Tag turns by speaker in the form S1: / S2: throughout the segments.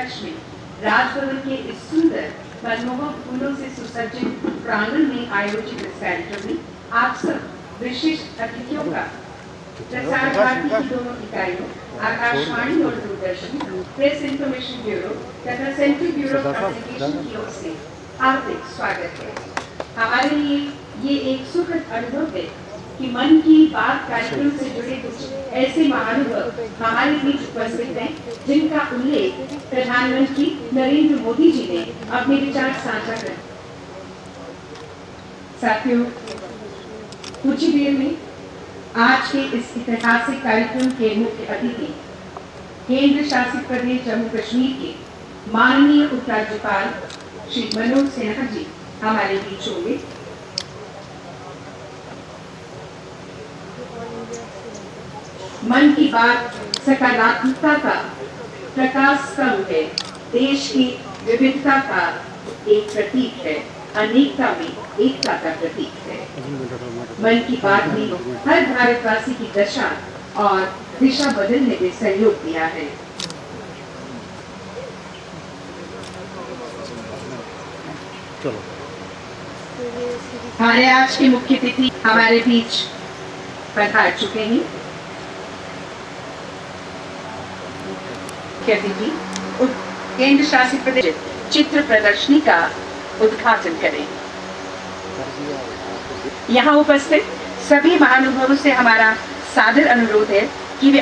S1: कक्ष में राजभवन के इस सुंदर मनमोहक फूलों से सुसज्जित प्रांगण में आयोजित इस कार्यक्रम में आप सब विशिष्ट अतिथियों का प्रसार भारती की दोनों इकाइयों आकाशवाणी और दूरदर्शन, प्रेस इंफॉर्मेशन ब्यूरो तथा सेंट्रल ब्यूरो ऑफ कम्युनिकेशन की ओर से हार्दिक स्वागत है। हमारे लिए ये एक सुखद अनुभव है कि मन की बात कार्यक्रम से जुड़े कुछ ऐसे महानुभव हमारे बीच उपस्थित हैं जिनका उल्लेख प्रधानमंत्री नरेंद्र मोदी जी ने अपने विचार साझा कर। साथियों, कुछ ही देर में आज के इस ऐतिहासिक कार्यक्रम के मुख्य अतिथि केंद्र शासित प्रदेश जम्मू कश्मीर के माननीय उपराज्यपाल श्री मनोज सिन्हा जी हमारे बीच होंगे। मन की बात सकारात्मकता का प्रकाश स्तंभ है, देश की विविधता का एक प्रतीक है, अनेकता में एकता का प्रतीक है। मन की बात ने हर भारतवासी की दशा और दिशा बदलने में सहयोग दिया है। हमारे आज के मुख्य अतिथि हमारे बीच पधार चुके हैं। अतिथि केंद्र शासित प्रदेश चित्र प्रदर्शनी का उद्घाटन करें। यहाँ उपस्थित सभी महानुभावों से हमारा सादर अनुरोध है कि वे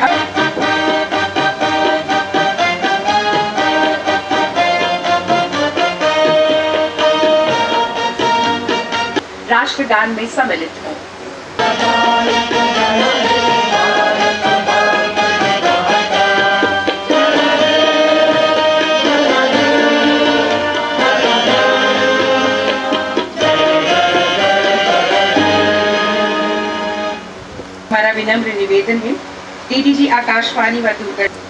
S1: राष्ट्रगान में सम्मिलित हों। हमारा विनम्र निवेदन है डीडीजी आकाशवाणी व Doordarshan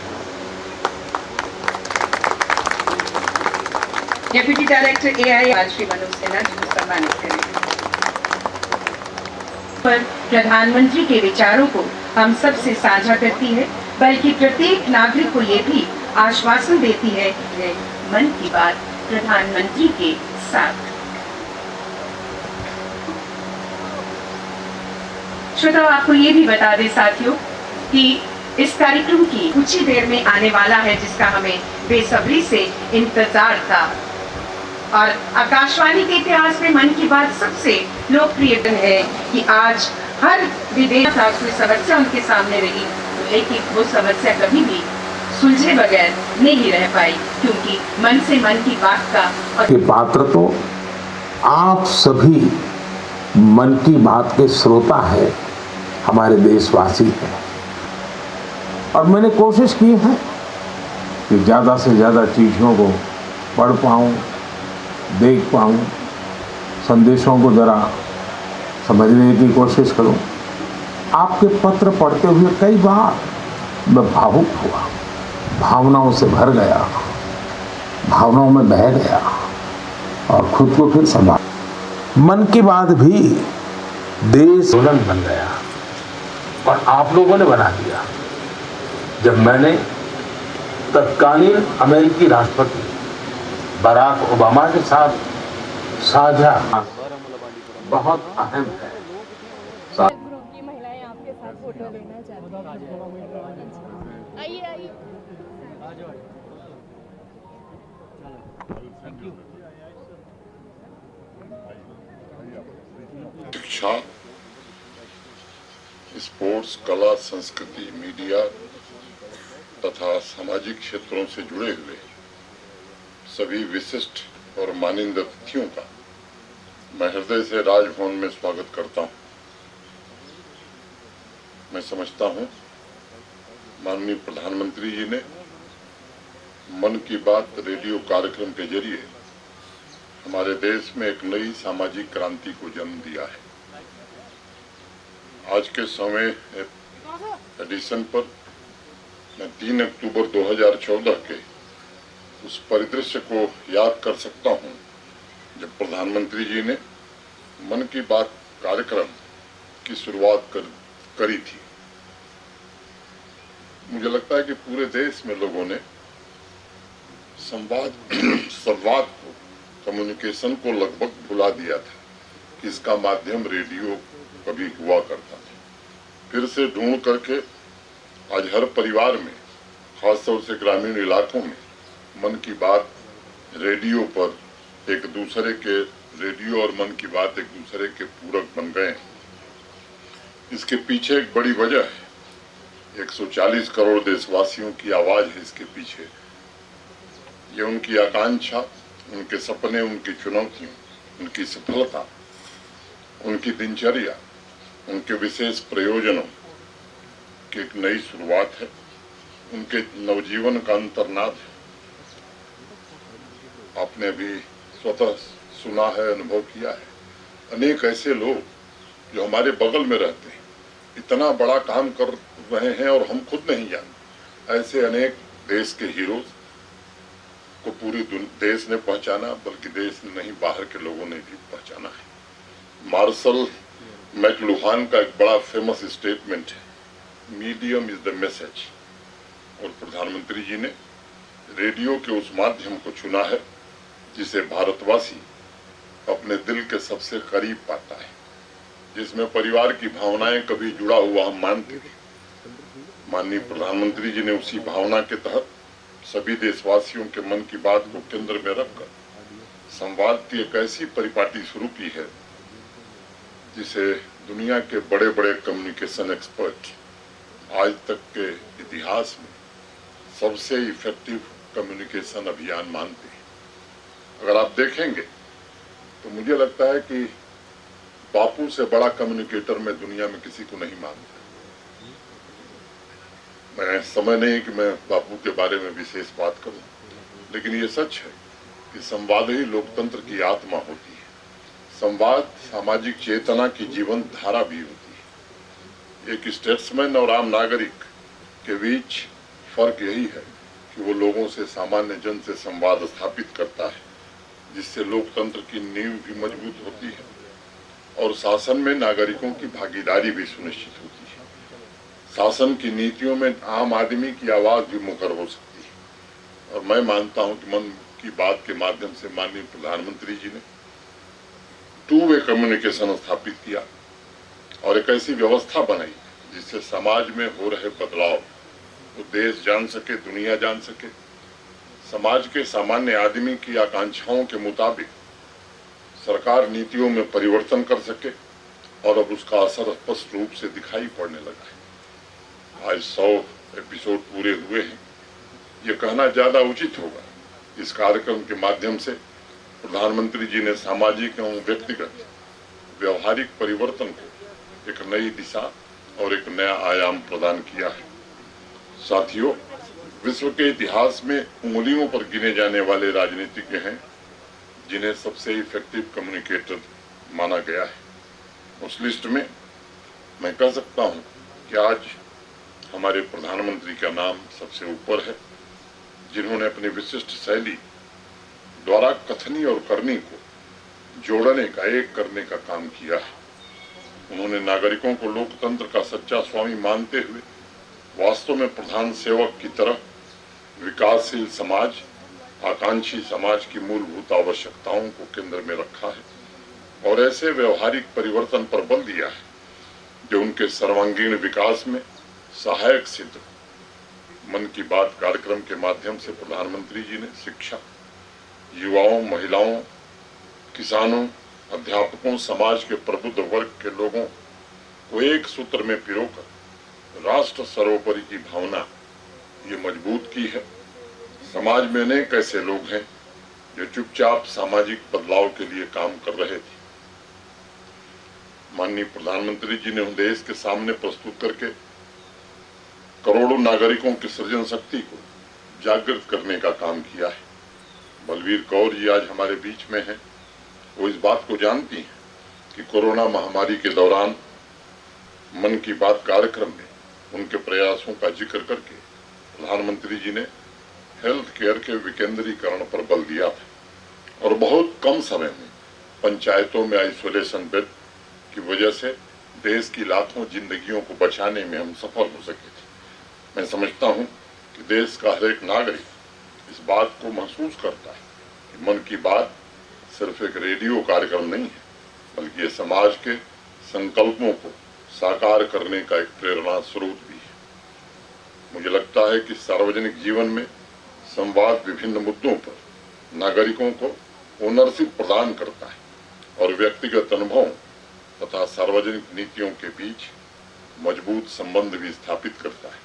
S1: deputy director AI Shri Manoj Sinha ji को सम्मानित करें। पर प्रधानमंत्री के विचारों को हम सबसे साझा करती है, बल्कि प्रत्येक नागरिक को ये भी आश्वासन देती है कि मन की बात प्रधानमंत्री के साथ। श्रोताओ, आपको ये भी बता दें साथियों कि इस कार्यक्रम की कुछ ही देर में आने वाला है, जिसका हमें बेसब्री से इंतजार था। और आकाशवाणी के इतिहास में मन की बात सबसे लोकप्रिय है कि आज हर विदेश का कोई समस्या उनके सामने रही, लेकिन वो समस्या कभी भी सुलझे बगैर नहीं रह पाई, क्योंकि मन से मन की बात का और
S2: पात्र तो आप सभी मन की बात के श्रोता है, हमारे देशवासी हैं। और मैंने कोशिश की है कि ज़्यादा से ज़्यादा चीज़ों को पढ़ पाऊँ, देख पाऊँ, संदेशों को ज़रा समझने की कोशिश करूँ। आपके पत्र पढ़ते हुए कई बार मैं भावुक हुआ, भावनाओं से भर गया, भावनाओं में बह गया और खुद को फिर संभाल। मन की बात भी देश आंदोलन बन गया और आप लोगों ने बना दिया। जब मैंने तत्कालीन अमेरिकी राष्ट्रपति बराक ओबामा के साथ साझा, बहुत अहम है।
S3: महिलाएं आपके साथ फोटो लेना चाहती हैं। आइए आइए।
S4: शिक्षा, स्पोर्ट्स, कला, संस्कृति, मीडिया तथा सामाजिक क्षेत्रों से जुड़े हुए सभी विशिष्ट और माननीय अतिथियों का मैं हृदय से राजभवन में स्वागत करता हूं। मैं समझता हूं माननीय प्रधानमंत्री जी ने मन की बात रेडियो कार्यक्रम के जरिए हमारे देश में एक नई सामाजिक क्रांति को जन्म दिया है। आज के समय एडिशन पर मैं 3 अक्टूबर 2014 के उस परिदृश्य को याद कर सकता हूं जब प्रधानमंत्री जी ने मन की बात कार्यक्रम की शुरुआत करी थी। मुझे लगता है कि पूरे देश में लोगों ने संवाद को, कम्युनिकेशन को लगभग भुला दिया था कि इसका माध्यम रेडियो कभी हुआ करता था। फिर से ढूंढ करके आज हर परिवार में, खासतौर से ग्रामीण इलाकों में, मन की बात रेडियो पर एक दूसरे के, रेडियो और मन की बात एक दूसरे के पूरक बन गए। इसके पीछे एक बड़ी वजह है, 140 करोड़ देशवासियों की आवाज है इसके पीछे। ये उनकी आकांक्षा, उनके सपने, उनकी चुनौतियों, उनकी सफलता, उनकी दिनचर्या, उनके विशेष प्रयोजनों की एक नई शुरुआत है, उनके नवजीवन का अंतर्नाद है। आपने भी स्वतः सुना है, अनुभव किया है, अनेक ऐसे लोग जो हमारे बगल में रहते हैं, इतना बड़ा काम कर रहे हैं और हम खुद नहीं जानते। ऐसे अनेक देश के हीरोज को पूरी देश ने पहचाना, बल्कि देश ने नहीं, बाहर के लोगों ने भी पहचाना है। मार्शल मैकलुहान का एक बड़ा फेमस स्टेटमेंट है, मीडियम इज द मैसेज। और प्रधानमंत्री जी ने रेडियो के उस माध्यम को चुना है जिसे भारतवासी अपने दिल के सबसे करीब पाता है, जिसमें परिवार की भावनाएं कभी जुड़ा हुआ हम मानते थे। माननीय प्रधानमंत्री जी ने उसी भावना के तहत सभी देशवासियों के मन की बात को केंद्र में रखकर संवाद की एक ऐसी परिपाटी शुरू की है जिसे दुनिया के बड़े बड़े कम्युनिकेशन एक्सपर्ट आज तक के इतिहास में सबसे इफेक्टिव कम्युनिकेशन अभियान मानते हैं। अगर आप देखेंगे तो मुझे लगता है कि बापू से बड़ा कम्युनिकेटर मैं दुनिया में किसी को नहीं मानता। मैं समय नहीं कि मैं बापू के बारे में विशेष बात करूं, लेकिन ये सच है कि संवाद ही लोकतंत्र की आत्मा होती है। संवाद सामाजिक चेतना की जीवंत धारा भी होती है। एक स्टेट्समैन और आम नागरिक के बीच फर्क यही है कि वो लोगों से, सामान्य जन से संवाद स्थापित करता है, जिससे लोकतंत्र की नींव भी मजबूत होती है और शासन में नागरिकों की भागीदारी भी सुनिश्चित होती है। शासन की नीतियों में आम आदमी की आवाज भी मुखर हो सकती है। और मैं मानता हूं कि मन की बात के माध्यम से माननीय प्रधानमंत्री जी ने टू वे कम्युनिकेशन स्थापित किया और एक ऐसी व्यवस्था बनाई जिससे समाज में हो रहे बदलाव वो देश जान सके, दुनिया जान सके। समाज के सामान्य आदमी की आकांक्षाओं के मुताबिक सरकार नीतियों में परिवर्तन कर सके और अब उसका असर स्पष्ट रूप से दिखाई पड़ने लगा है। आज 100 एपिसोड पूरे हुए हैं। ये कहना ज्यादा उचित होगा, इस कार्यक्रम के माध्यम से प्रधानमंत्री जी ने सामाजिक एवं व्यक्तिगत व्यवहारिक परिवर्तन को एक नई दिशा और एक नया आयाम प्रदान किया है। साथियों, विश्व के इतिहास में उंगलियों पर गिने जाने वाले राजनीतिज्ञ हैं जिन्हें सबसे इफेक्टिव कम्युनिकेटर माना गया है। उस लिस्ट में मैं कह सकता हूं कि आज हमारे प्रधानमंत्री का नाम सबसे ऊपर है, जिन्होंने अपनी विशिष्ट शैली द्वारा कथनी और करनी को जोड़ने का, एक करने का काम किया है। उन्होंने नागरिकों को लोकतंत्र का सच्चा स्वामी मानते हुए वास्तव में प्रधान सेवक की तरह विकासशील समाज, आकांक्षी समाज की मूलभूत आवश्यकताओं को केंद्र में रखा है और ऐसे व्यवहारिक परिवर्तन पर बल दिया है जो उनके सर्वांगीण विकास में सहायक सिद्ध हो। मन की बात कार्यक्रम के माध्यम से प्रधानमंत्री जी ने शिक्षा, युवाओं, महिलाओं, किसानों, अध्यापकों, समाज के प्रबुद्ध वर्ग के लोगों को एक सूत्र में पिरोकर राष्ट्र सर्वोपरि की भावना ये मजबूत की है। समाज में अनेक ऐसे लोग हैं जो चुपचाप सामाजिक बदलाव के लिए काम कर रहे थे। माननीय प्रधानमंत्री जी ने देश के सामने प्रस्तुत करके करोड़ों नागरिकों की सृजन शक्ति को जागृत करने का काम किया है। बलवीर कौर जी आज हमारे बीच में हैं। वो इस बात को जानती हैं कि कोरोना महामारी के दौरान मन की बात कार्यक्रम में उनके प्रयासों का जिक्र करके प्रधानमंत्री जी ने हेल्थ केयर के विकेंद्रीकरण पर बल दिया था और बहुत कम समय में पंचायतों में आइसोलेशन बेड की वजह से देश की लाखों जिंदगियों को बचाने में हम सफल हो सके थे। मैं समझता हूं कि देश का हर एक नागरिक इस बात को महसूस करता है कि मन की बात सिर्फ एक रेडियो कार्यक्रम नहीं है, बल्कि ये समाज के संकल्पों को साकार करने का एक प्रेरणा स्रोत भी है। मुझे लगता है कि सार्वजनिक जीवन में संवाद विभिन्न मुद्दों पर नागरिकों को ओनरशिप प्रदान करता है और व्यक्तिगत अनुभवों तथा सार्वजनिक नीतियों के बीच मजबूत संबंध भी स्थापित करता है।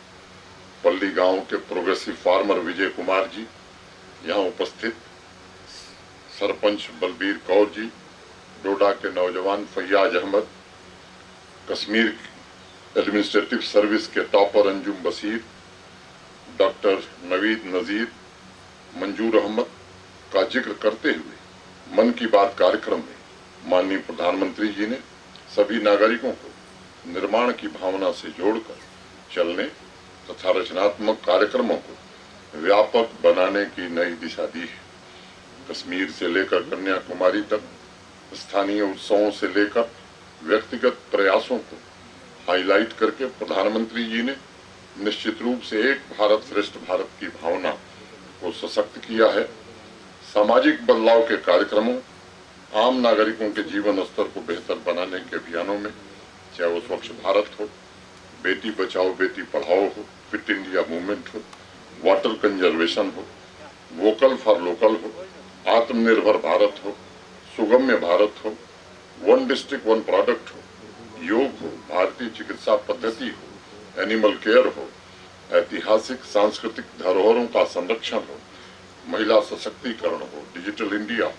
S4: पल्ली गांव के प्रोग्रेसिव फार्मर विजय कुमार जी, यहाँ उपस्थित सरपंच बलबीर कौर जी, डोडा के नौजवान फैयाज अहमद, कश्मीर एडमिनिस्ट्रेटिव सर्विस के टॉपर अंजुम बशीर, डॉक्टर नवीद नजीर, मंजूर अहमद का जिक्र करते हुए मन की बात कार्यक्रम में माननीय प्रधानमंत्री जी ने सभी नागरिकों को निर्माण की भावना से जोड़कर चलने तथा रचनात्मक कार्यक्रमों को व्यापक बनाने की नई दिशा दी है। कश्मीर से लेकर कन्याकुमारी तक, स्थानीय उत्सवों से लेकर व्यक्तिगत प्रयासों को हाईलाइट करके प्रधानमंत्री जी ने निश्चित रूप से एक भारत श्रेष्ठ भारत की भावना को सशक्त किया है। सामाजिक बदलाव के कार्यक्रमों, आम नागरिकों के जीवन स्तर को बेहतर बनाने के अभियानों में, चाहे वो स्वच्छ भारत हो, बेटी बचाओ बेटी पढ़ाओ हो, फिट इंडिया मूवमेंट हो, वाटर कंजर्वेशन हो, वोकल फॉर लोकल हो, आत्मनिर्भर भारत हो, सुगम्य भारत हो, वन डिस्ट्रिक्ट वन प्रोडक्ट हो, योग हो, भारतीय चिकित्सा पद्धति हो, एनिमल केयर हो, ऐतिहासिक सांस्कृतिक धरोहरों का संरक्षण हो, महिला सशक्तिकरण हो, डिजिटल इंडिया,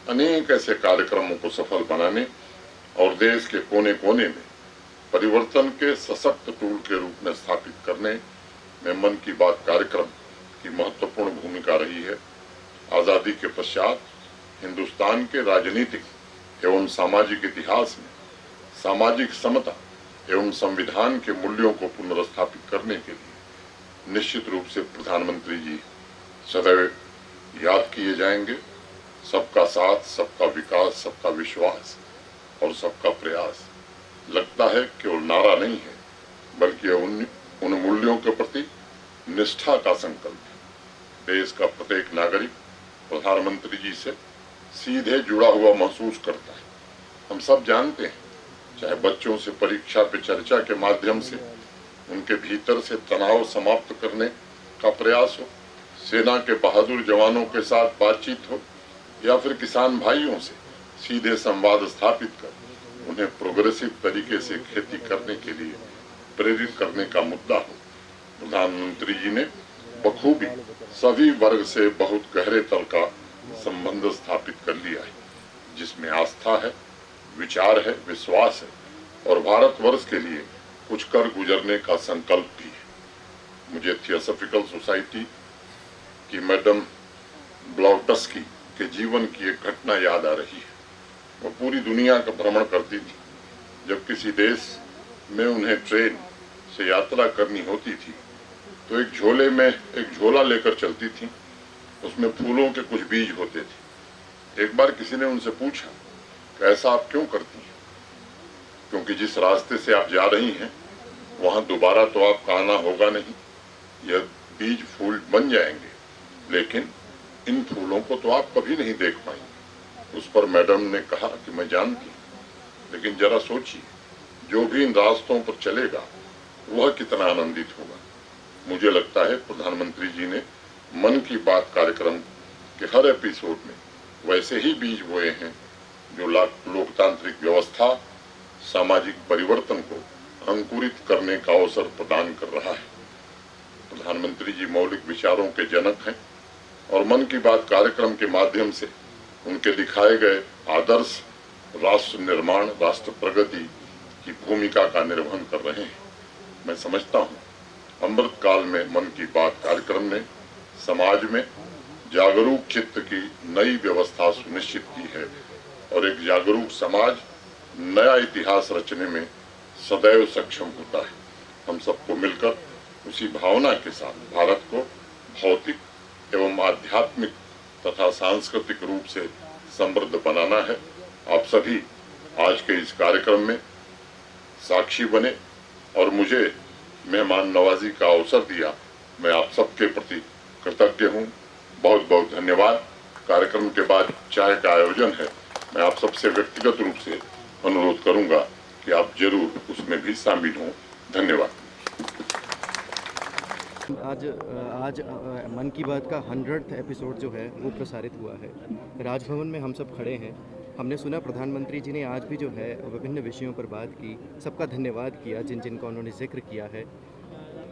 S4: अनेक ऐसे कार्यक्रमों को सफल बनाने और देश के कोने कोने में परिवर्तन के सशक्त टूल के रूप में स्थापित करने में मन की बात कार्यक्रम की महत्वपूर्ण भूमिका रही है। आजादी के पश्चात हिंदुस्तान के राजनीतिक एवं सामाजिक इतिहास में सामाजिक समता एवं संविधान के मूल्यों को पुनर्स्थापित करने के लिए निश्चित रूप से प्रधानमंत्री जी सदैव याद किए जाएंगे। सबका साथ, सबका विकास, सबका विश्वास और सबका प्रयास लगता है केवल नारा नहीं है, बल्कि उन मूल्यों के प्रति निष्ठा का संकल्प है। देश का प्रत्येक नागरिक प्रधानमंत्री जी से सीधे जुड़ा हुआ महसूस करता है। हम सब जानते हैं, चाहे बच्चों से परीक्षा पे चर्चा के माध्यम से उनके भीतर से तनाव समाप्त करने का प्रयास हो, सेना के बहादुर जवानों के साथ बातचीत हो, या फिर किसान भाइयों से सीधे संवाद स्थापित कर उन्हें प्रोग्रेसिव तरीके से खेती करने के लिए प्रेरित करने का मुद्दा हो, प्रधानमंत्री जी ने बखूबी सभी वर्ग से बहुत गहरे तल का संबंध स्थापित कर लिया है, जिसमें आस्था है, विचार है, विश्वास है और भारतवर्ष के लिए कुछ कर गुजरने का संकल्प भी है। मुझे थियोसॉफिकल सोसाइटी की मैडम ब्लॉटस्की के जीवन की एक घटना याद आ रही है। वो पूरी दुनिया का भ्रमण करती थी। जब किसी देश में उन्हें ट्रेन से यात्रा करनी होती थी तो एक झोले में एक झोला लेकर चलती थी, उसमें फूलों के कुछ बीज होते थे। एक बार किसी ने उनसे पूछा कि ऐसा आप क्यों करती हैं, क्योंकि जिस रास्ते से आप जा रही हैं वहां दोबारा तो आपका आना होगा नहीं, यह बीज फूल बन जाएंगे, लेकिन इन फूलों को तो आप कभी नहीं देख पाएंगे। उस पर मैडम ने कहा कि मैं जानती हूं, लेकिन जरा सोचिए, जो भी इन रास्तों पर चलेगा वह कितना आनंदित होगा। मुझे लगता है प्रधानमंत्री जी ने मन की बात कार्यक्रम के हर एपिसोड में वैसे ही बीज बोए हैं जो लोकतांत्रिक व्यवस्था, सामाजिक परिवर्तन को अंकुरित करने का अवसर प्रदान कर रहा है। प्रधानमंत्री जी मौलिक विचारों के जनक हैं और मन की बात कार्यक्रम के माध्यम से उनके दिखाए गए आदर्श राष्ट्र निर्माण, राष्ट्र प्रगति की भूमिका का निर्वहन कर रहे हैं। मैं समझता हूँ अमृत काल में मन की बात कार्यक्रम ने समाज में जागरूक चित्त की नई व्यवस्था सुनिश्चित की है और एक जागरूक समाज नया इतिहास रचने में सदैव सक्षम होता है। हम सबको मिलकर उसी भावना के साथ भारत को भौतिक एवं आध्यात्मिक तथा सांस्कृतिक रूप से समृद्ध बनाना है। आप सभी आज के इस कार्यक्रम में साक्षी बने और मुझे मेहमान नवाजी का अवसर दिया। मैं आप सबके प्रति कृतज्ञ हूँ। बहुत बहुत धन्यवाद। कार्यक्रम के बाद चाय का आयोजन है, मैं आप सबसे व्यक्तिगत रूप से अनुरोध करूंगा कि आप जरूर उसमें भी शामिल हों। धन्यवाद।
S5: आज मन की बात का 100th एपिसोड जो है वो प्रसारित हुआ है। राजभवन में हम सब खड़े हैं। हमने सुना प्रधानमंत्री जी ने आज भी जो है विभिन्न विषयों पर बात की, सबका धन्यवाद किया जिन जिन का उन्होंने जिक्र किया है।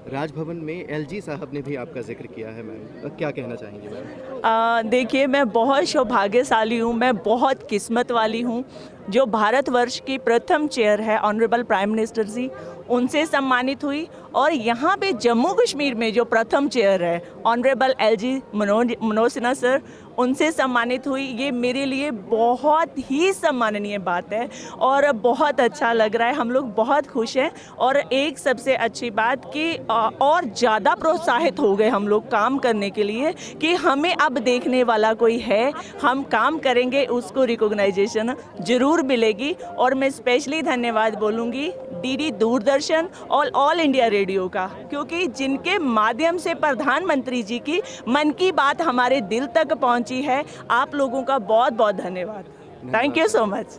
S5: राजभवन में एलजी साहब ने भी आपका जिक्र किया है मैम, क्या कहना चाहेंगी मैम?
S6: देखिए, मैं बहुत सौभाग्यशाली हूँ, मैं बहुत किस्मत वाली हूँ जो भारतवर्ष की प्रथम चेयर है ऑनरेबल प्राइम मिनिस्टर जी, उनसे सम्मानित हुई। और यहाँ पे जम्मू कश्मीर में जो प्रथम चेयर है honourable LG Manoj Sinha sir, उनसे सम्मानित हुई। ये मेरे लिए बहुत ही सम्माननीय बात है और बहुत अच्छा लग रहा है। हम लोग बहुत खुश हैं और एक सबसे अच्छी बात कि और ज़्यादा प्रोत्साहित हो गए हम लोग काम करने के लिए कि हमें अब देखने वाला कोई है, हम काम करेंगे, उसको रिकॉग्नाइजेशन ज़रूर मिलेगी। और मैं स्पेशली धन्यवाद बोलूँगी डीडी दूरदर्शन और ऑल इंडिया रेडियो का, क्योंकि जिनके माध्यम से प्रधानमंत्री जी की मन की बात हमारे दिल तक पहुंची है। आप लोगों का बहुत बहुत धन्यवाद। Thank you so much.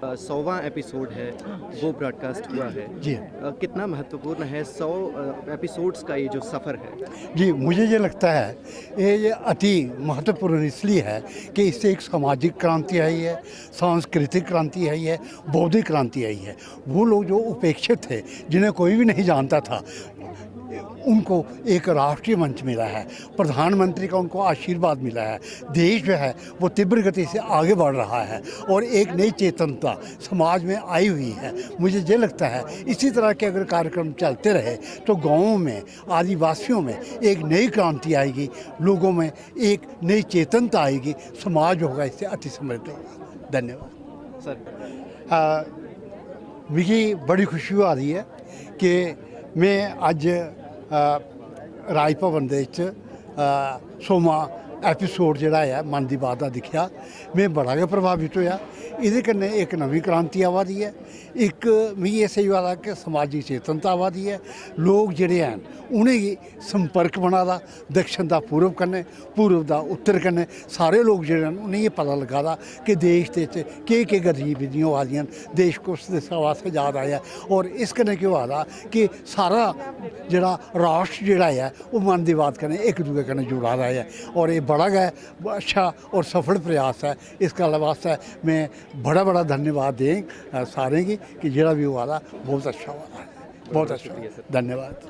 S5: 100वां एपिसोड है वो ब्रॉडकास्ट हुआ है
S7: जी।
S5: कितना महत्वपूर्ण है 100 एपिसोड्स का ये जो सफ़र है?
S7: जी, मुझे ये लगता है ये अति महत्वपूर्ण इसलिए है कि इससे एक सामाजिक क्रांति आई है, सांस्कृतिक क्रांति आई है, बौद्धिक क्रांति आई है। वो लोग जो उपेक्षित थे, जिन्हें कोई भी नहीं जानता था, उनको एक राष्ट्रीय मंच मिला है, प्रधानमंत्री का उनको आशीर्वाद मिला है, देश जो है वो तीव्र गति से आगे बढ़ रहा है और एक नई चेतनता समाज में आई हुई है। मुझे ये लगता है इसी तरह के अगर कार्यक्रम चलते रहे तो गाँवों में, आदिवासियों में एक नई क्रांति आएगी, लोगों में एक नई चेतनता आएगी, समाज होगा इससे अति समृद्ध होगा। धन्यवाद
S5: सर।
S7: मुझे बड़ी खुशी आ रही है कि मैं अज राज भवन दे 100वां एपिसोड जिहड़ा है मन की बात का दिखा, मैं बड़ा गै प्रभावित होया। इहदे कन्नै एक नवी क्रांति आवा दी है, एक मिगी इस सेही वाला कि समाजिक चेतनता आवा दी है। लोग जिहड़े हैं उनेंगी संपर्क बना दा, दक्षिण दा पूर्व कन्नै, पूर्व दा उत्तर कन्नै, सारे लोग जिहड़े हैं उनेंगी ये पता लगा दा कि देश दे च केह् गतिविधियां होआ दियां, देश कुछ देशा वास्ते याद आया। और इस कन्नै केह् होआ दा कि सारा जिहड़ा राष्ट्र जिहड़ा है वो मन दी बात कन्नै एक दूए कन्नै जुड़ा दा है और ये बड़ा गै अच्छा और सफल प्रयास है। इस गल्ल वास्ते मैं बड़ा बड़ा धन्यवाद दें सारें की कि जिहड़ा भी हुआ दा बहुत अच्छा हुआ है, बहुत अच्छा। धन्यवाद।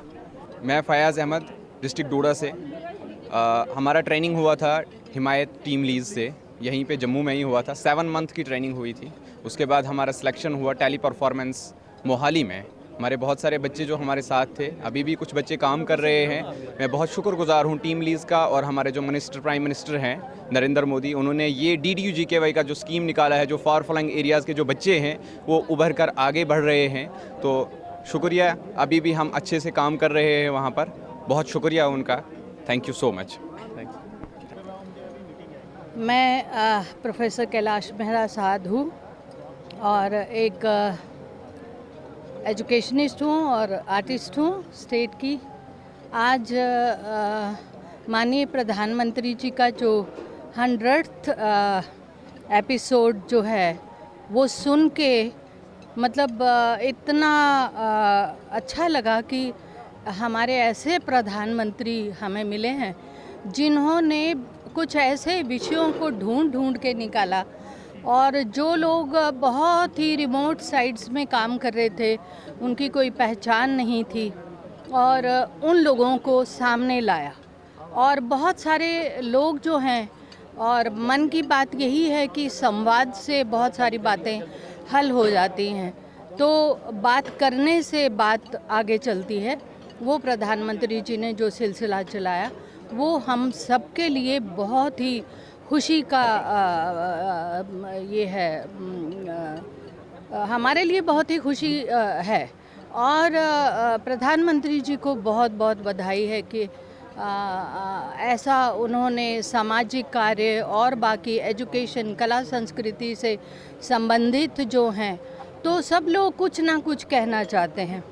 S8: मैं फ़याज़ अहमद डिस्ट्रिक्ट डोडा से। हमारा ट्रेनिंग हुआ था हिमायत टीम लीज से, यहीं पे जम्मू में ही हुआ था। 7 मंथ की ट्रेनिंग हुई थी। उसके बाद हमारा सिलेक्शन हुआ टेली परफॉर्मेंस मोहाली में। हमारे बहुत सारे बच्चे जो हमारे साथ थे, अभी भी कुछ बच्चे काम कर रहे हैं। मैं बहुत शुक्रगुजार हूँ टीम लीज का और हमारे जो प्राइम मिनिस्टर हैं नरेंद्र मोदी, उन्होंने ये DDU-GKY का जो स्कीम निकाला है, जो फार फ्लंग एरियाज़ के जो बच्चे हैं वो उभर कर आगे बढ़ रहे हैं। तो शुक्रिया, अभी भी हम अच्छे से काम कर रहे हैं वहाँ पर। बहुत शुक्रिया उनका, थैंक यू सो मच।
S9: मैं प्रोफेसर कैलाश मेहरा साध हूँ और एक एजुकेशनिस्ट हूँ और आर्टिस्ट हूँ स्टेट की। आज माननीय प्रधानमंत्री जी का जो 100th एपिसोड जो है वो सुन के मतलब इतना अच्छा लगा कि हमारे ऐसे प्रधानमंत्री हमें मिले हैं जिन्होंने कुछ ऐसे विषयों को ढूंढ के निकाला और जो लोग बहुत ही रिमोट साइट्स में काम कर रहे थे, उनकी कोई पहचान नहीं थी और उन लोगों को सामने लाया। और बहुत सारे लोग जो हैं, और मन की बात यही है कि संवाद से बहुत सारी बातें हल हो जाती हैं, तो बात करने से बात आगे चलती है। वो प्रधानमंत्री जी ने जो सिलसिला चलाया वो हम सब के लिए बहुत ही खुशी का ये है, हमारे लिए बहुत ही खुशी है। और प्रधानमंत्री जी को बहुत बहुत बधाई है कि ऐसा उन्होंने सामाजिक कार्य और बाकी एजुकेशन, कला संस्कृति से संबंधित जो हैं, तो सब लोग कुछ ना कुछ कहना चाहते हैं।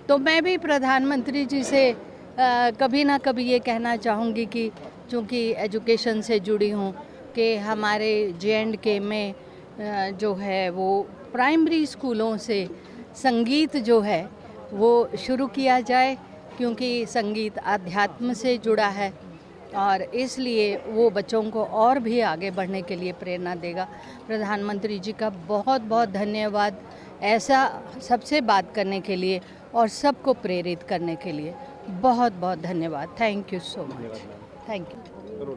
S9: तो मैं भी प्रधानमंत्री जी से कभी ना कभी ये कहना चाहूँगी कि चूँकि एजुकेशन से जुड़ी हूँ कि हमारे JNK में जो है वो प्राइमरी स्कूलों से संगीत जो है वो शुरू किया जाए, क्योंकि संगीत आध्यात्म से जुड़ा है और इसलिए वो बच्चों को और भी आगे बढ़ने के लिए प्रेरणा देगा। प्रधानमंत्री जी का बहुत बहुत धन्यवाद ऐसा सबसे बात करने के लिए और सबको प्रेरित करने के लिए। बहुत बहुत धन्यवाद। Thank you so much. Thank you.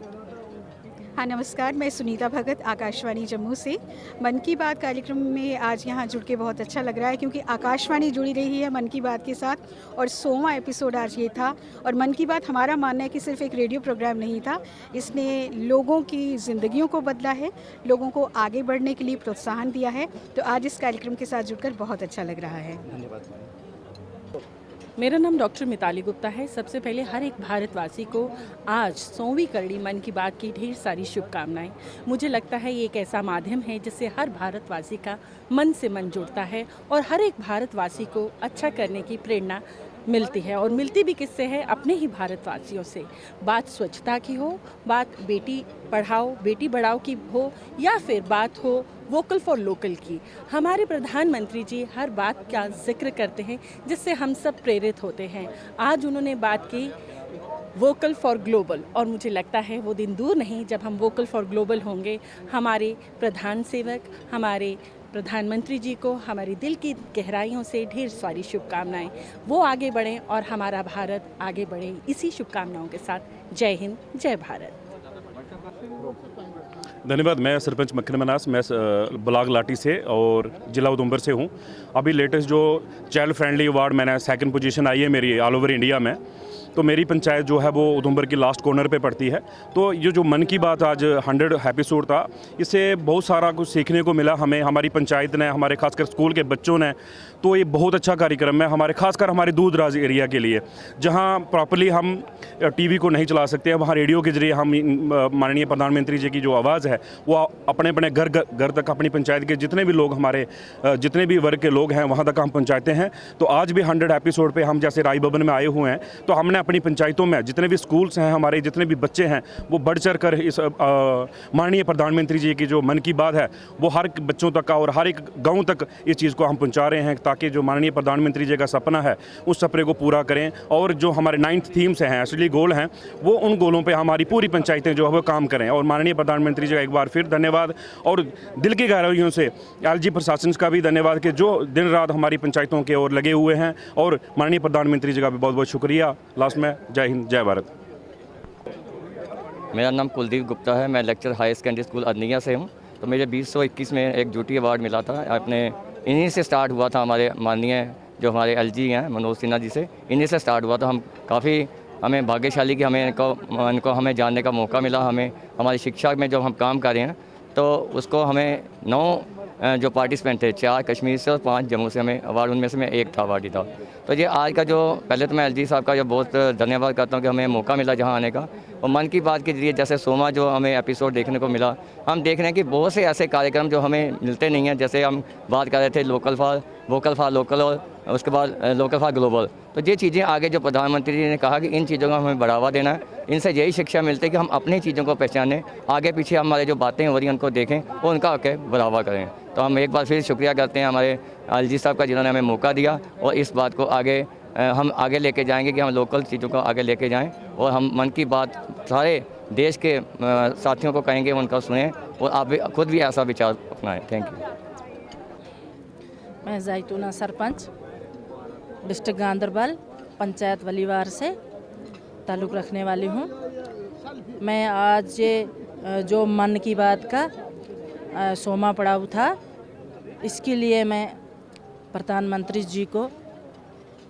S10: हाँ नमस्कार, मैं सुनीता भगत आकाशवाणी जम्मू से। मन की बात कार्यक्रम में आज यहाँ जुड़ के बहुत अच्छा लग रहा है, क्योंकि आकाशवाणी जुड़ी रही है मन की बात के साथ और 100वां एपिसोड आज ये था। और मन की बात हमारा मानना है कि सिर्फ एक रेडियो प्रोग्राम नहीं था, इसने लोगों की ज़िंदगियों को बदला है, लोगों को आगे बढ़ने के लिए प्रोत्साहन दिया है। तो आज इस कार्यक्रम के साथ जुड़कर बहुत अच्छा लग रहा है।
S5: धन्यवाद।
S11: मेरा नाम डॉक्टर मिताली गुप्ता है। सबसे पहले हर एक भारतवासी को आज 100वीं कड़ी मन की बात की ढेर सारी शुभकामनाएं। मुझे लगता है ये एक ऐसा माध्यम है जिससे हर भारतवासी का मन से मन जुड़ता है और हर एक भारतवासी को अच्छा करने की प्रेरणा मिलती है। और मिलती भी किससे है? अपने ही भारतवासियों से। बात स्वच्छता की हो, बात बेटी पढ़ाओ बेटी बढ़ाओ की हो, या फिर बात हो वोकल फॉर लोकल की। हमारे प्रधानमंत्री जी हर बात का जिक्र करते हैं जिससे हम सब प्रेरित होते हैं। आज उन्होंने बात की वोकल फॉर ग्लोबल, और मुझे लगता है वो दिन दूर नहीं जब हम वोकल फॉर ग्लोबल होंगे। हमारे प्रधान सेवक, हमारे प्रधानमंत्री जी को हमारी दिल की गहराइयों से ढेर सारी शुभकामनाएं। वो आगे बढ़ें और हमारा भारत आगे बढ़े। इसी शुभकामनाओं के साथ जय हिंद, जय भारत।
S12: धन्यवाद। मैं सरपंच मक्खन मनास, मैं ब्लॉक लाटी से और ज़िला उधमपुर से हूँ। अभी लेटेस्ट जो चाइल्ड फ्रेंडली अवार्ड मैंने 2nd पोजीशन आई है मेरी ऑल ओवर इंडिया में। तो मेरी पंचायत जो है वो उधमपुर की लास्ट कॉर्नर पे पड़ती है। तो ये जो मन की बात आज 100 एपिसोड था, इससे बहुत सारा कुछ सीखने को मिला हमें, हमारी पंचायत ने, हमारे खासकर स्कूल के बच्चों ने। तो ये बहुत अच्छा कार्यक्रम है हमारे खासकर हमारे दूर दराज एरिया के लिए, जहाँ प्रॉपरली हम टीवी को नहीं चला सकते हैं, वहाँ रेडियो के जरिए हम माननीय प्रधानमंत्री जी की जो आवाज़ है वो अपने अपने घर तक, अपनी पंचायत के जितने भी लोग, हमारे जितने भी वर्ग के लोग हैं वहाँ तक हम पहुँचाते हैं। तो आज भी 100 एपिसोड पे हम जैसे राय भवन में आए हुए हैं, तो हमने अपनी पंचायतों में जितने भी स्कूल्स हैं, हमारे जितने भी बच्चे हैं, वो बढ़ चढ़ कर इस माननीय प्रधानमंत्री जी की जो मन की बात है वो हर बच्चों तक और हर एक गाँव तक इस चीज़ को हम पहुँचा रहे हैं, ताकि जो माननीय प्रधानमंत्री जी का सपना है उस सपने को पूरा करें। और जो हमारे 9th थीम्स हैं, असली गोल हैं, वो उन गोलों पे हमारी पूरी पंचायतें जो है वो काम करें। और माननीय प्रधानमंत्री जी का एक बार फिर धन्यवाद, और दिल की गहराइयों से LG प्रशासन का भी धन्यवाद कि जो दिन रात हमारी पंचायतों के ओर लगे हुए हैं। और माननीय प्रधानमंत्री जी का भी बहुत बहुत शुक्रिया। लास्ट में जय हिंद, जय भारत।
S13: मेरा नाम कुलदीप गुप्ता है, मैं लेक्चर हाई सेकेंडरी स्कूल अदनिया से हूँ। तो मुझे 2021 में एक ड्यूटी अवार्ड मिला था, अपने इन्हीं से स्टार्ट हुआ था। हमारे माननीय जो हमारे LG हैं मनोज सिन्हा जी से, इन्हीं से स्टार्ट हुआ था। हम काफ़ी हमें भाग्यशाली कि इनको हमें जानने का मौका मिला। हमें हमारी शिक्षा में जो हम काम कर रहे हैं, तो उसको हमें 9 जो पार्टिसिपेंट थे, 4 कश्मीर से और 5 जम्मू से हमें अवार्ड, उनमें से मैं एक था अवार्डी था। तो ये आज का जो, पहले तो मैं LG साहब का जो बहुत धन्यवाद करता हूँ कि हमें मौका मिला जहाँ आने का। और मन की बात के जरिए जैसे 100वां जो हमें एपिसोड देखने को मिला, हम देख रहे हैं कि बहुत से ऐसे कार्यक्रम जो हमें मिलते नहीं हैं। जैसे हम बात कर रहे थे वोकल फॉर लोकल, और उसके बाद लोकल फॉर ग्लोबल। तो ये चीज़ें आगे जो प्रधानमंत्री जी ने कहा कि इन चीज़ों का हमें बढ़ावा देना है, इनसे यही शिक्षा मिलती है कि हम अपनी चीज़ों को पहचानें, आगे पीछे हमारे जो बातें हो रही हैं उनको देखें और उनका आके बढ़ावा करें। तो हम एक बार फिर शुक्रिया करते हैं हमारे LG साहब का, जिन्होंने हमें मौका दिया। और इस बात को हम आगे लेके जाएंगे कि हम लोकल चीज़ों को आगे लेके जाएं, और हम मन की बात सारे देश के साथियों को कहेंगे, उनका सुनें और आप भी खुद भी ऐसा विचार अपनाएं। Thank you.
S14: मैं जैतूना सरपंच, डिस्ट्रिक्ट गांदरबल, पंचायत वलीवार से ताल्लुक़ रखने वाली हूँ। मैं आज ये जो मन की बात का 100वां पड़ाव था, इसके लिए मैं प्रधानमंत्री जी को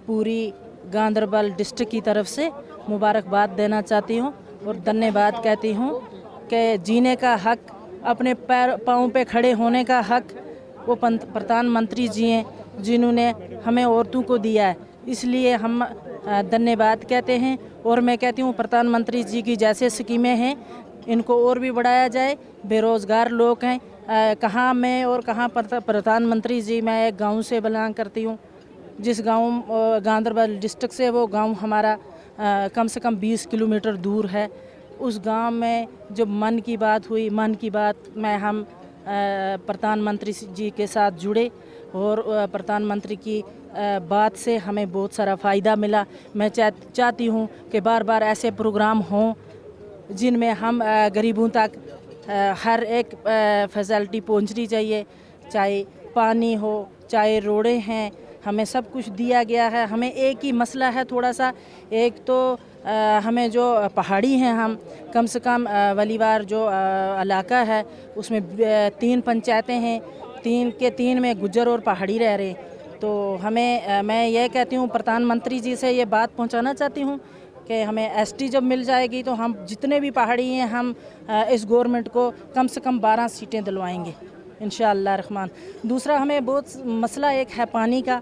S14: पूरी गांदरबल डिस्ट्रिक्ट की तरफ से मुबारकबाद देना चाहती हूँ और धन्यवाद कहती हूँ कि जीने का हक, अपने पाँव पे खड़े होने का हक वो प्रधानमंत्री जी हैं, जिन्होंने हमें औरतों को दिया है। इसलिए हम धन्यवाद कहते हैं। और मैं कहती हूँ प्रधानमंत्री जी की जैसे स्कीमें हैं, इनको और भी बढ़ाया जाए। बेरोज़गार लोग हैं, कहाँ मैं और कहाँ प्रधानमंत्री जी। मैं एक गांव से बिलोंग करती हूँ, जिस गांव गांदरबल डिस्ट्रिक्ट से, वो गांव हमारा कम से कम 20 किलोमीटर दूर है। उस गांव में जो मन की बात हुई, मन की बात में हम प्रधानमंत्री जी के साथ जुड़े और प्रधानमंत्री की बात से हमें बहुत सारा फ़ायदा मिला। मैं चाहती हूँ कि बार बार ऐसे प्रोग्राम हों जिनमें हम गरीबों तक हर एक फैसिलिटी पहुँचनी चाहिए, चाहे पानी हो, चाहे रोडें हैं, हमें सब कुछ दिया गया है। हमें एक ही मसला है थोड़ा सा, एक तो हमें जो पहाड़ी हैं, हम कम से कम वलीवार जो इलाका है उसमें 3 पंचायतें हैं, 3 के 3 में गुज्जर और पहाड़ी रह रहे। तो हमें मैं ये कहती हूँ प्रधानमंत्री जी से ये बात पहुँचाना चाहती हूँ कि हमें एसटी जब मिल जाएगी तो हम जितने भी पहाड़ी हैं हम इस गवर्नमेंट को कम से कम 12 सीटें दिलवाएंगे इंशाअल्लाह रहमान। दूसरा हमें बहुत मसला एक है पानी का।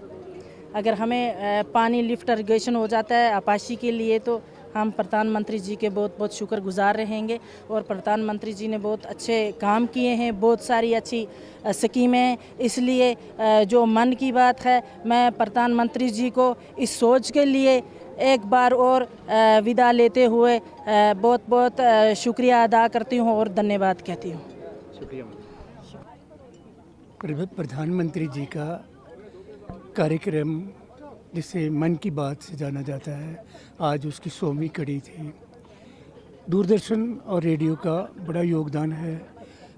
S14: अगर हमें पानी लिफ्ट इरिगेशन हो जाता है आपाशी के लिए तो हम प्रधानमंत्री जी के बहुत बहुत शुक्रगुजार रहेंगे। और प्रधानमंत्री जी ने बहुत अच्छे काम किए हैं, बहुत सारी अच्छी स्कीमें। इसलिए जो मन की बात है, मैं प्रधानमंत्री जी को इस सोच के लिए एक बार और विदा लेते हुए बहुत बहुत शुक्रिया अदा करती हूँ और धन्यवाद कहती हूँ।
S5: शुक्रिया।
S7: प्रधानमंत्री जी का कार्यक्रम जिसे मन की बात से जाना जाता है, आज उसकी 100वीं कड़ी थी। दूरदर्शन और रेडियो का बड़ा योगदान है।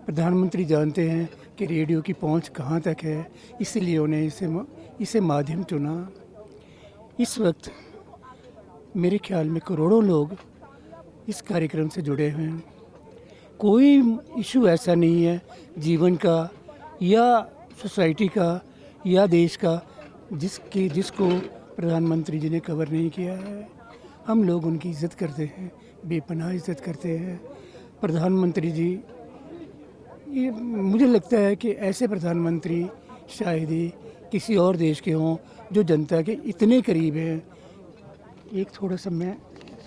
S7: प्रधानमंत्री जानते हैं कि रेडियो की पहुंच कहां तक है, इसलिए उन्हें इसे माध्यम चुना। इस वक्त मेरे ख्याल में करोड़ों लोग इस कार्यक्रम से जुड़े हुए हैं। कोई इशू ऐसा नहीं है जीवन का या सोसाइटी का या देश का जिसको प्रधानमंत्री जी ने कवर नहीं किया है। हम लोग उनकी इज़्ज़त करते हैं, बेपनाह इज़्ज़त करते हैं। प्रधानमंत्री जी, ये मुझे लगता है कि ऐसे प्रधानमंत्री शायद ही किसी और देश के हों जो जनता के इतने करीब हैं। एक थोड़ा सा मैं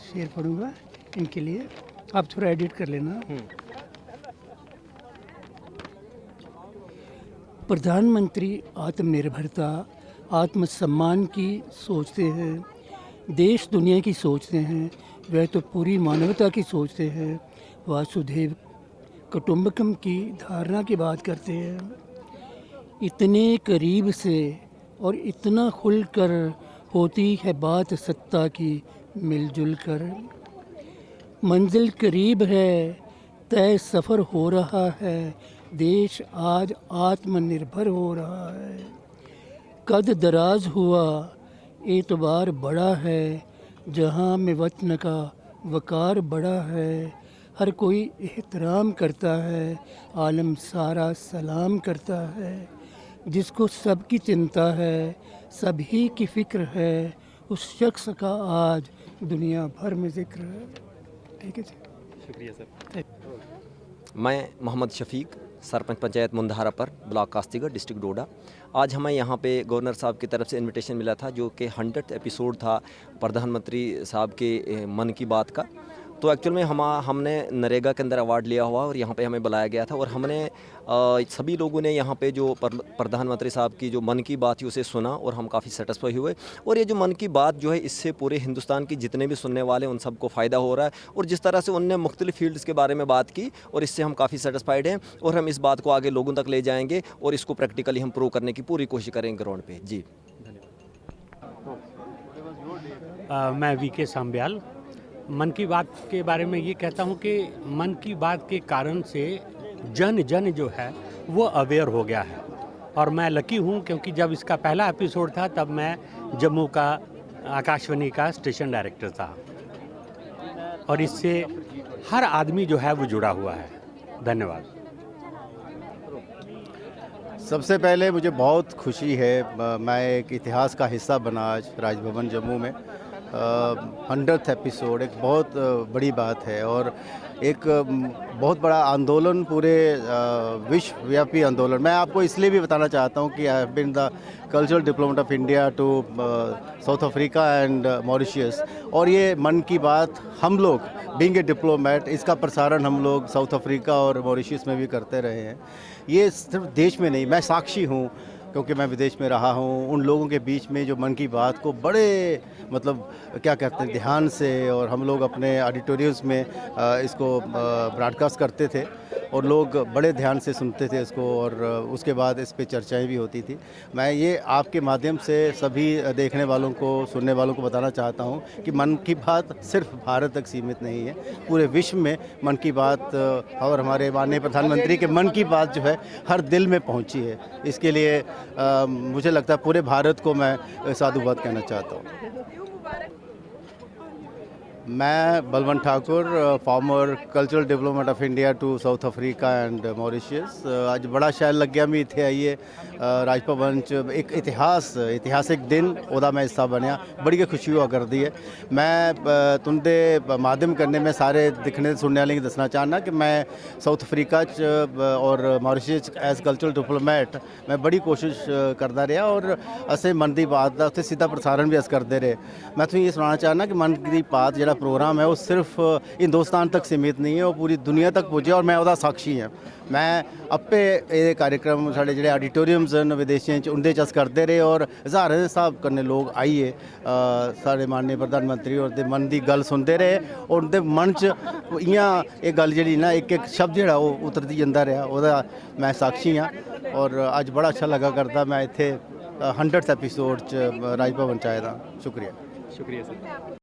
S7: शेर पढ़ूँगा इनके लिए, आप थोड़ा एडिट कर लेना। प्रधानमंत्री आत्मनिर्भरता, आत्मसम्मान की सोचते हैं, देश दुनिया की सोचते हैं, वह तो पूरी मानवता की सोचते हैं। वासुदेव कुटुंबकम की धारणा की बात करते हैं। इतने करीब से और इतना खुलकर होती है बात सत्ता की मिलजुल कर। मंजिल करीब है, तय सफ़र हो रहा है, देश आज आत्मनिर्भर हो रहा है। कद दराज हुआ, एतबार बड़ा है, जहाँ में वतन का वकार बड़ा है। हर कोई एहतराम करता है, आलम सारा सलाम करता है। जिसको सबकी चिंता है, सभी की फ़िक्र है, उस शख्स का आज दुनिया भर में ज़िक्र है। ठीक है जी,
S5: शुक्रिया सर।
S15: मैं मोहम्मद शफीक, सरपंच पंचायत मुंदहारा पर, ब्लॉक कास्तीगढ़, डिस्ट्रिक्ट डोडा। आज हमें यहाँ पे गवर्नर साहब की तरफ से इनविटेशन मिला था, जो कि 100th एपिसोड था प्रधानमंत्री साहब के मन की बात का। तो एक्चुअल में हमने नरेगा के अंदर अवार्ड लिया हुआ और यहाँ पे हमें बुलाया गया था और हमने सभी लोगों ने यहाँ पे जो प्रधानमंत्री साहब की जो मन की बात थी उसे सुना और हम काफ़ी सेटिस्फाई हुए। और ये जो मन की बात जो है, इससे पूरे हिंदुस्तान की जितने भी सुनने वाले उन सबको फ़ायदा हो रहा है। और जिस तरह से उनने मुख्तलिफ फील्ड्स के बारे में बात की और इससे हम काफ़ी सेटिस्फाइड हैं और हम इस बात को आगे लोगों तक ले जाएंगे और इसको प्रैक्टिकली हम प्रूव करने की पूरी कोशिश करेंगे ग्राउंड पे। जी,
S16: मैं वीके सांब्याल मन की बात के बारे में ये कहता हूँ कि मन की बात के कारण से जन जो है वो अवेयर हो गया है। और मैं लकी हूँ क्योंकि जब इसका पहला एपिसोड था तब मैं जम्मू का आकाशवाणी का स्टेशन डायरेक्टर था और इससे हर आदमी जो है वो जुड़ा हुआ है। धन्यवाद।
S17: सबसे पहले मुझे बहुत खुशी है, मैं एक इतिहास का हिस्सा बना आज राजभवन जम्मू में। 100th एपिसोड एक बहुत बड़ी बात है और एक बहुत बड़ा आंदोलन, पूरे विश्वव्यापी आंदोलन। मैं आपको इसलिए भी बताना चाहता हूँ कि I have been the cultural diplomat of India to South Africa and Mauritius. और ये मन की बात हम लोग बीइंग ए डिप्लोमेट, इसका प्रसारण हम लोग साउथ अफ्रीका और मॉरिशियस में भी करते रहे हैं। ये सिर्फ देश में नहीं, मैं साक्षी हूँ, क्योंकि मैं विदेश में रहा हूँ, उन लोगों के बीच में जो मन की बात को बड़े मतलब क्या कहते हैं ध्यान से, और हम लोग अपने ऑडिटोरियम्स में इसको ब्रॉडकास्ट करते थे और लोग बड़े ध्यान से सुनते थे इसको, और उसके बाद इस पे चर्चाएं भी होती थी। मैं ये आपके माध्यम से सभी देखने वालों को, सुनने वालों को बताना चाहता हूँ कि मन की बात सिर्फ भारत तक सीमित नहीं है, पूरे विश्व में मन की बात और हमारे माननीय प्रधानमंत्री के मन की बात जो है हर दिल में पहुँची है। इसके लिए मुझे लगता है पूरे भारत को मैं साधुवाद कहना चाहता हूँ। मैं Balwant Thakur, former cultural development of India to South Africa and Mauritius. आज बड़ा शैल लग गया मैं इत्थे आइए राज भवन च एक इतिहासिक दिन ओदा मैं हिस्सा बनया, बड़ी गै खुशी हुआ करती है। मैं तुंदे माध्यम करने में सारे दिखने सुनने वाले गी दसना चाहना कि मैं साउथ अफ्रीका च और मॉरिशस एज कल्चरल डिप्लोमैट मैं बड़ी कोशिश करता रहा, और असें मन की बात का उत्थे सीधा प्रसारण भी अस करते रहे। मैं तुसें ये सुनाना चाहना कि मन की बात जो प्रोग्राम है वो सिर्फ हिंदुस्तान तक सीमित नहीं है, वो पूरी दुनिया तक पुजे, और मैं उसका साक्षी हाँ। मैं आपे ये कार्यक्रम साढ़े जो ऑडिटोरियम्स हैं विदेशों उनके अस करते रहे, और हज़ारें के हिसाब कन्नै लोग आइए साढ़े माननीय प्रधानमंत्री और मन की गल सुनते रहे, और उनके मन च इयां ये गल जी ना एक एक शब्द जोड़ा वो उतरती जाता रहा, वह मैं साक्षी हाँ। और अज बड़ा अच्छा लगा करता मैं इत्थे 100th एपीसोड च राज भवन च आए दा। शुक्रिया।
S5: शुक्रिया सर।